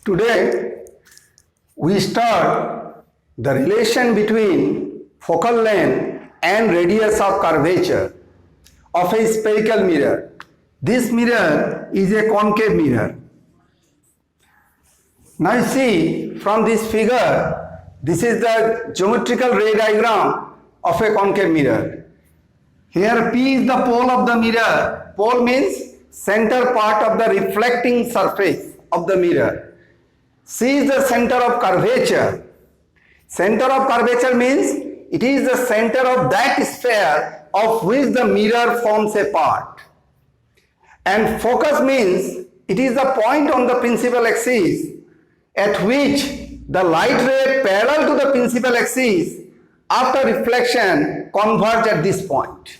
Today we start the relation between focal length and radius of curvature of a spherical mirror. This mirror is a concave mirror. Now you see from this figure, this is the geometrical ray diagram of a concave mirror. Here P is the pole of the mirror. Pole means center part of the reflecting surface of the mirror. C is the center of curvature. Center of curvature means it is the center of that sphere of which the mirror forms a part. And focus means it is the point on the principal axis at which the light ray parallel to the principal axis after reflection converge at this point.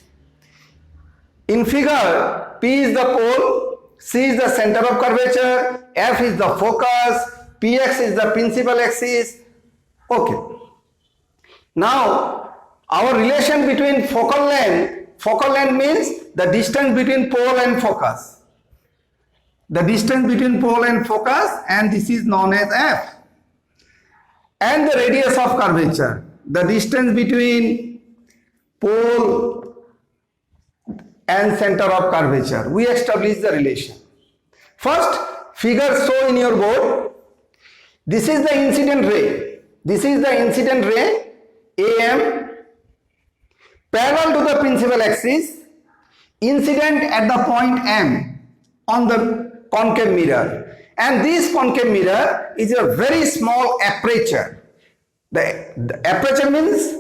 In figure, P is the pole, C is the center of curvature, F is the focus, Px is the principal axis. Okay. Now, our relation between focal length means the distance between pole and focus. The distance between pole and focus, and this is known as F. And the radius of curvature, the distance between pole and center of curvature. We establish the relation. First, figure show in your board. This is the incident ray. This is the incident ray AM parallel to the principal axis, incident at the point M on the concave mirror. And this concave mirror is a very small aperture. The aperture means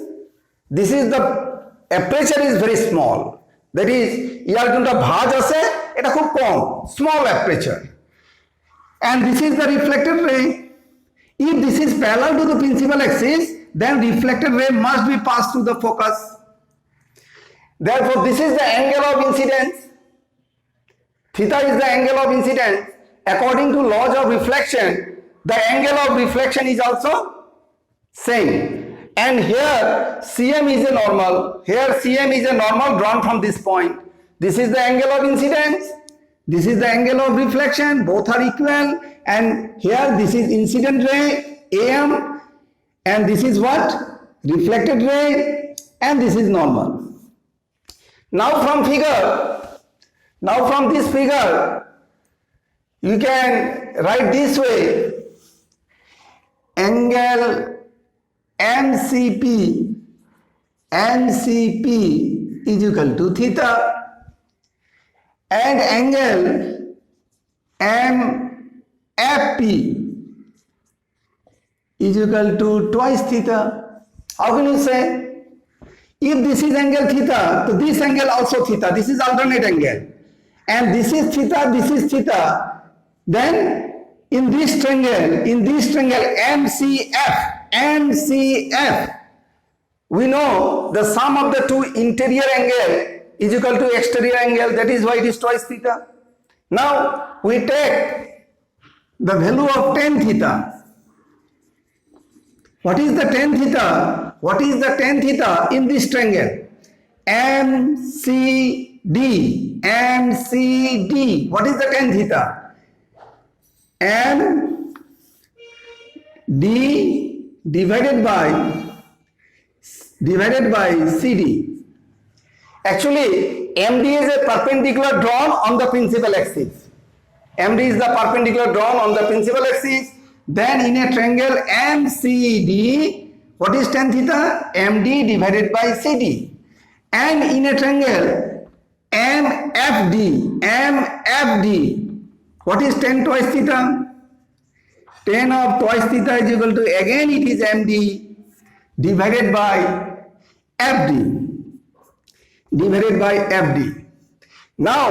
this is the aperture is very small. That is, ইয়ার কোনটা ভাঁজ আছে এটা খুব কম, small aperture. And this is the reflected ray. If this is parallel to the principal axis, then reflected ray must be passed through the focus. Therefore, this is the angle of incidence. Theta is the angle of incidence. According to laws of reflection, the angle of reflection is also same. And here Cm is a normal. Here Cm is a normal drawn from this point. This is the angle of incidence. This is the angle of reflection. Both are equal. And here this is incident ray AM, and this is what? Reflected ray, and this is normal. Now from this figure, you can write this way: angle MCP is equal to theta, and angle MFP is equal to twice theta. How can you say? If this is angle theta, so this angle also theta. This is alternate angle. And this is theta. Then in this triangle MCF, we know the sum of the two interior angle is equal to exterior angle. That is why it is twice theta. Now we take the value of tan theta. What is the tan theta? What is the tan theta in this triangle? MCD. What is the tan theta? MD divided by CD. Actually, MD is a perpendicular drawn on the principal axis. MD is the perpendicular drawn on the principal axis. Then in a triangle MCD, what is tan theta? MD divided by CD. And in a triangle MFD, what is tan twice theta? Tan of twice theta is equal to, again it is MD divided by FD. Now,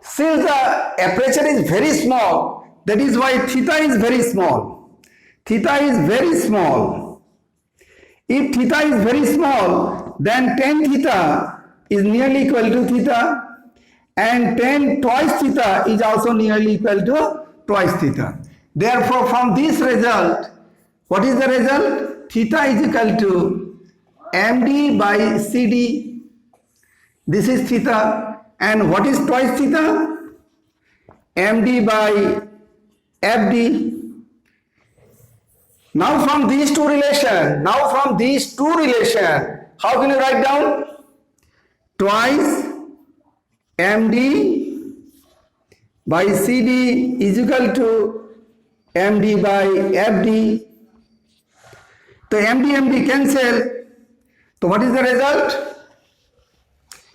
since the aperture is very small, that is why theta is very small. Theta is very small. If theta is very small, then tan theta is nearly equal to theta, and tan twice theta is also nearly equal to twice theta. Therefore, from this result, what is the result? Theta is equal to MD by CD. This is theta. And what is twice theta? MD by FD. Now from these two relation, how can you write down? Twice MD by CD is equal to MD by FD. So MD cancel. So what is the result?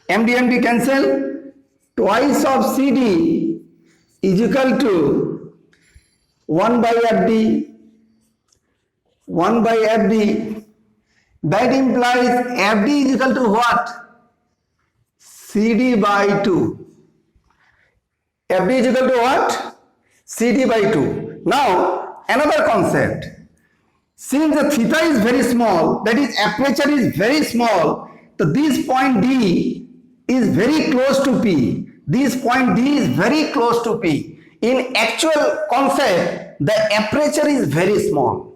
MD cancel. Twice of CD is equal to 1 by FD. 1 by FD. That implies FD is equal to what? CD by 2. FD is equal to what? CD by 2. Now, another concept. Since the theta is very small, that is aperture is very small, so this point D is very close to P. This point D is very close to P. In actual concept, the aperture is very small.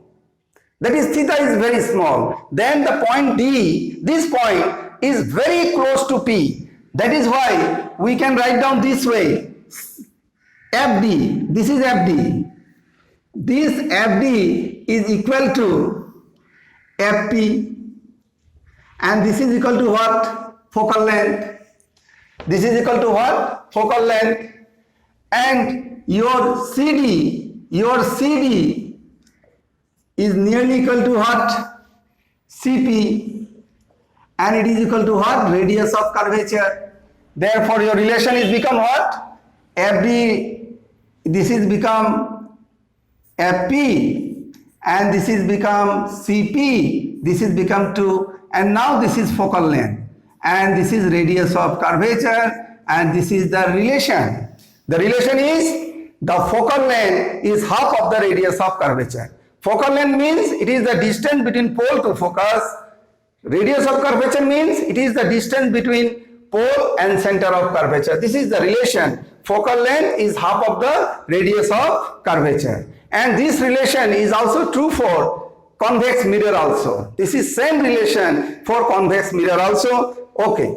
That is theta is very small. Then the point D, this point is very close to P. That is why we can write down this way. FD, this is FD. This FD is equal to FP, and this is equal to what? Focal length. This is equal to what? Focal length. And your CD is nearly equal to what? CP, and it is equal to what? Radius of curvature. Therefore your relation is become what? FD, this is become FP, and this is become CP, this is become 2, and now this is focal length, and this is radius of curvature, and this is the relation. The relation is the focal length is half of the radius of curvature. Focal length means it is the distance between pole to focus. Radius of curvature means it is the distance between pole and center of curvature. This is the relation. Focal length is half of the radius of curvature. And this relation is also true for convex mirror also. This is same relation for convex mirror also. Okay.